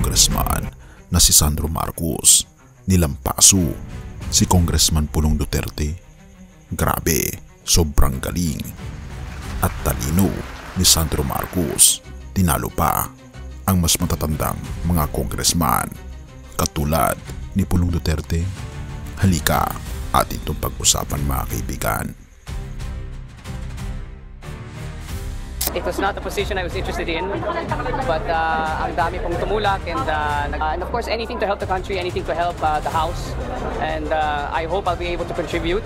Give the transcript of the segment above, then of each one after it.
congressman na si Sandro Marcos. Nilampaso si Congressman Pulong Duterte. Grabe, sobrang galing at talino ni Sandro Marcos. Tinalo pa ang mas matatandang mga congressman katulad ni Pulong Duterte. Halika atin itong pag-usapan mga kaibigan. It was not a position I was interested in, but ang dami pong tumulak and of course anything to help the country, anything to help the House, and I hope I'll be able to contribute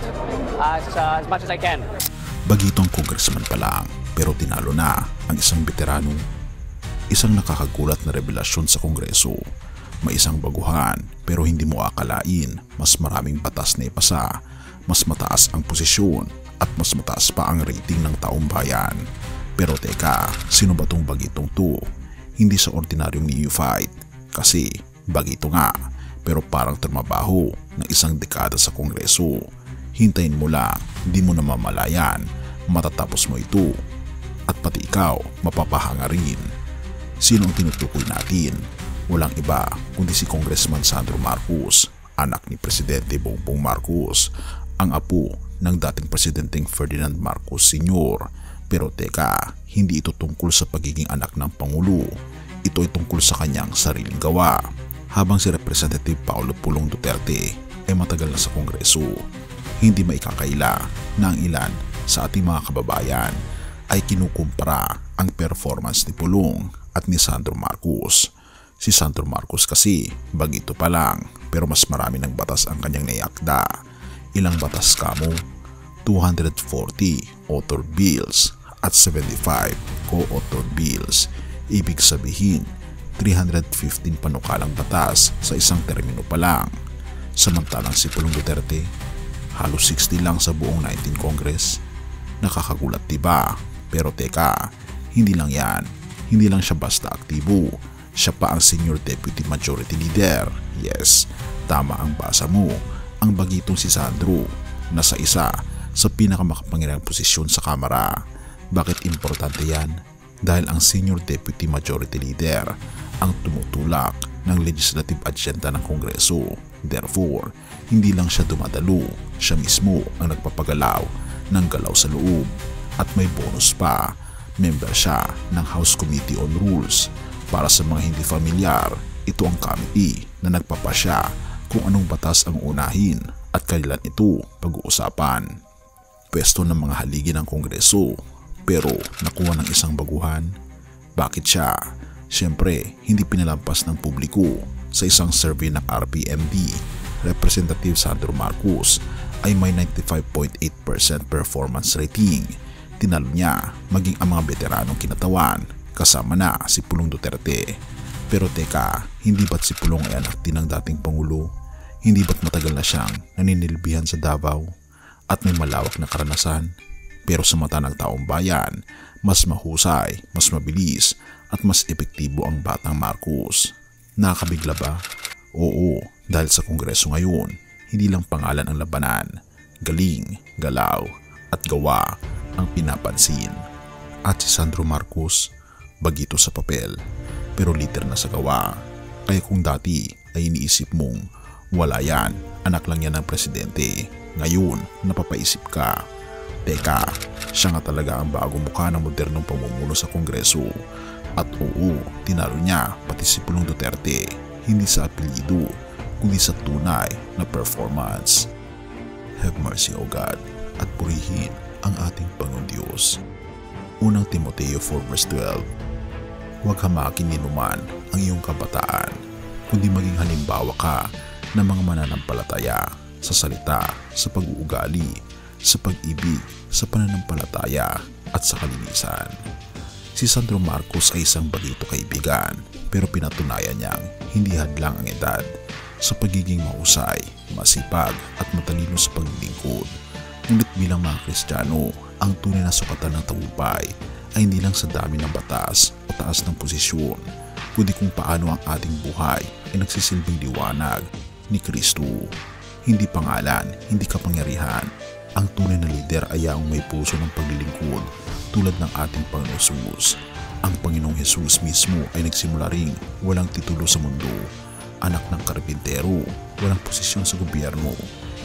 as much as I can. Bagitong congressman pa lang pero tinalo na ang isang veterano. Isang nakakagulat na revelasyon sa Kongreso. May isang baguhan pero hindi mo akalain mas maraming batas na ipasa, mas mataas ang posisyon at mas mataas pa ang rating ng taong bayan. Pero teka, sino ba tong bagitong to? Hindi sa ordinaryong neophyte kasi bagito nga pero parang trumabaho ng isang dekada sa Kongreso. Hintayin mo lang, di mo na mamalayan, matatapos mo ito at pati ikaw mapapahanga rin. Sino ang tinutukoy natin? Walang iba kundi si Congressman Sandro Marcos, anak ni Presidente Bongbong Marcos, ang apo ng dating Presidenteng Ferdinand Marcos Sr. Pero teka, hindi ito tungkol sa pagiging anak ng Pangulo. Ito ay tungkol sa kanyang sariling gawa. Habang si Representative Paulo Pulong Duterte ay matagal na sa Kongreso, hindi maikakaila na ang ilan sa ating mga kababayan ay kinukumpara ang performance ni Pulong at ni Sandro Marcos. Si Sandro Marcos kasi bagito pa lang pero mas marami ng batas ang kanyang naiakda. Ilang batas kamo? 240 author bills at 75 co-author bills. Ibig sabihin, 315 panukalang batas sa isang termino pa lang. Samantalang si Pulong Duterte, halos 60 lang sa buong 19 Congress. Nakakagulat diba? Pero teka, hindi lang yan. Hindi lang siya basta aktibo. Siya pa ang Senior Deputy Majority Leader. Yes, tama ang basa mo. Ang bagitong si Sandro, nasa isa sa pinakamakapangyarihang posisyon sa Kamara. Bakit importante yan? Dahil ang Senior Deputy Majority Leader ang tumutulak ng legislative agenda ng Kongreso. Therefore, hindi lang siya dumadalo, siya mismo ang nagpapagalaw ng galaw sa loob. At may bonus pa, member siya ng House Committee on Rules. Para sa mga hindi familiar, ito ang committee na nagpapasya kung anong batas ang unahin at kailan ito pag-uusapan. Pwesto ng mga haligi ng Kongreso pero nakuha ng isang baguhan. Bakit siya? Siyempre, hindi pinalampas ng publiko. Sa isang survey ng RPMD, Representative Sandro Marcos ay may 95.8% performance rating. Tinalo niya maging ang mga veteranong kinatawan kasama na si Pulong Duterte. Pero teka, hindi ba't si Pulong ay anak din ng dating Pangulo? Hindi ba't matagal na siyang naninilbihan sa Davao at may malawak na karanasan? Pero sa mata ng taong bayan, mas mahusay, mas mabilis at mas epektibo ang batang Marcos. Nakakabigla ba? Oo, dahil sa Kongreso ngayon, hindi lang pangalan ang labanan. Galing, galaw at gawa ang pinapansin. At si Sandro Marcos, bagito sa papel pero liter na sa gawa. Kaya kung dati ay iniisip mong wala yan, anak lang yan ng presidente, ngayon napapaisip ka, teka, siya nga talaga ang bagong mukha ng modernong pamumuno sa Kongreso. At oo, tinalo niya pati si Pulong Duterte, hindi sa apelyido kundi sa tunay na performance. Have mercy o God at purihin ang ating Panginoon Diyos. Unang Timoteo 4 verse 12. Huwag hamakin ni numan ang iyong kabataan, kundi maging halimbawa ka ng mga mananampalataya sa salita, sa pag-uugali, sa pag-ibig, sa pananampalataya at sa kalinisan. Si Sandro Marcos ay isang bagito kaibigan pero pinatunayan niyang hindi hadlang ang edad sa pagiging mahusay, masipag at matalino sa paglilingkod. Ngunit bilang mga Kristiyano, ang tunay na sukatan ng tagumpay ay hindi lang sa dami ng batas o taas ng posisyon, kundi kung paano ang ating buhay ay nagsisilbing liwanag ni Kristo. Hindi pangalan, hindi kapangyarihan. Ang tunay na lider ay ang may puso ng paglilingkod tulad ng ating Panginoon Jesus. Ang Panginoong Hesus mismo ay nagsimula ring walang titulo sa mundo, anak ng karpintero, walang posisyon sa gobyerno,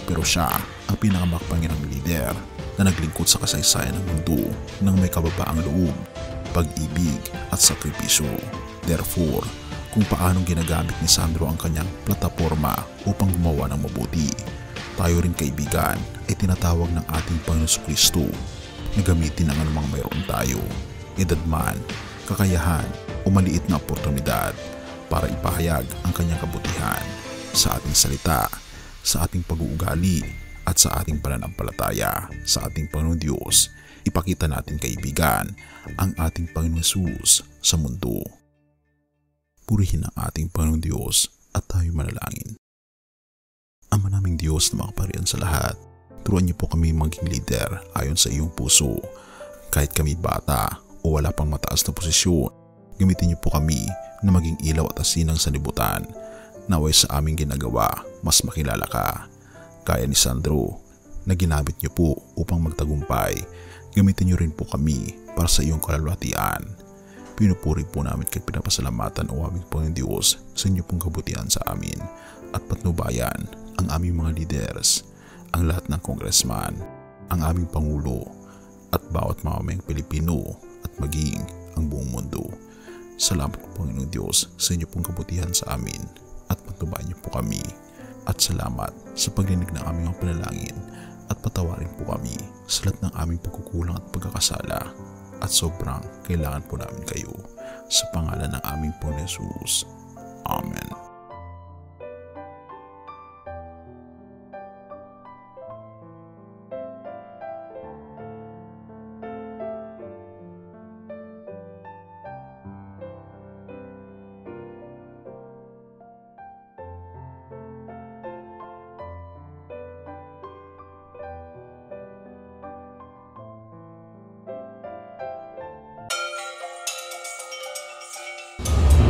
pero siya ang pinakamakapangyarihang lider na naglingkod sa kasaysayan ng mundo ng may kababaang loob, pag-ibig at sakripisyo. Therefore, kung paanong ginagamit ni Sandro ang kanyang plataforma upang gumawa ng mabuti, tayo rin kaibigan ay tinatawag ng ating Panginoon Kristo na gamitin ang anumang mayroon tayo, edad man, kakayahan o maliit na oportunidad para ipahayag ang kanyang kabutihan sa ating salita, sa ating pag-uugali at sa ating pananampalataya sa ating Panginoon Diyos. Ipakita natin kaibigan ang ating Panginoon Hesus sa mundo. Purihin ang ating Panginoon Diyos at tayo manalangin. Ama naming Diyos na makaparian sa lahat, turuan niyo po kami maging leader ayon sa iyong puso. Kahit kami bata o wala pang mataas na posisyon, gamitin niyo po kami na maging ilaw at asin ng sanlibutan. Naway sa aming ginagawa, mas makilala ka. Kaya ni Sandro na ginamit niyo po upang magtagumpay, gamitin niyo rin po kami para sa iyong kalulwatian. Pinupuri po namin kay pinapasalamatan o aming Panginoon Diyos sa inyo pong kabutihan sa amin at patnubayan ang aming mga leaders, ang lahat ng congressman, ang aming Pangulo at bawat mamamayang Pilipino at maging ang buong mundo. Salamat po Panginoon Diyos sa inyo pong kabutihan sa amin at patnubayan niyo po kami. At salamat sa paglinig ng aming mga panalangin at patawarin po kami sa lahat ng aming pagkukulang at pagkakasala. At sobrang kailangan po namin kayo sa pangalan ng aming Panginoon Hesus. Amen.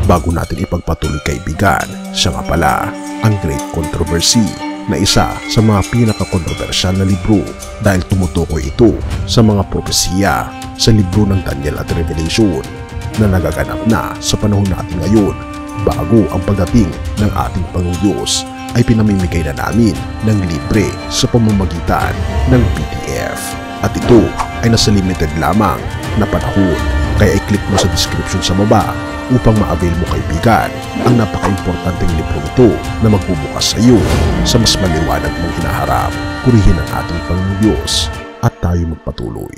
Bago natin ipagpatuloy kaibigan, siya nga pala ang Great Controversy na isa sa mga pinaka-kontrobersyal na libro dahil tumutukoy ito sa mga propesiya sa libro ng Daniel at Revelation na nagaganap na sa panahon natin ngayon bago ang pagdating ng ating Panginoong Diyos ay pinamimigay na namin ng libre sa pamamagitan ng PDF. At ito ay nasa limited lamang na panahon, kaya i-click mo sa description sa baba upang ma-avail mo kaibigan ang napaka-importanteng libro ito na magbubukas sa iyo sa mas maliwanag mong hinaharap. Purihin ang ating Panginoong Diyos at tayo magpatuloy.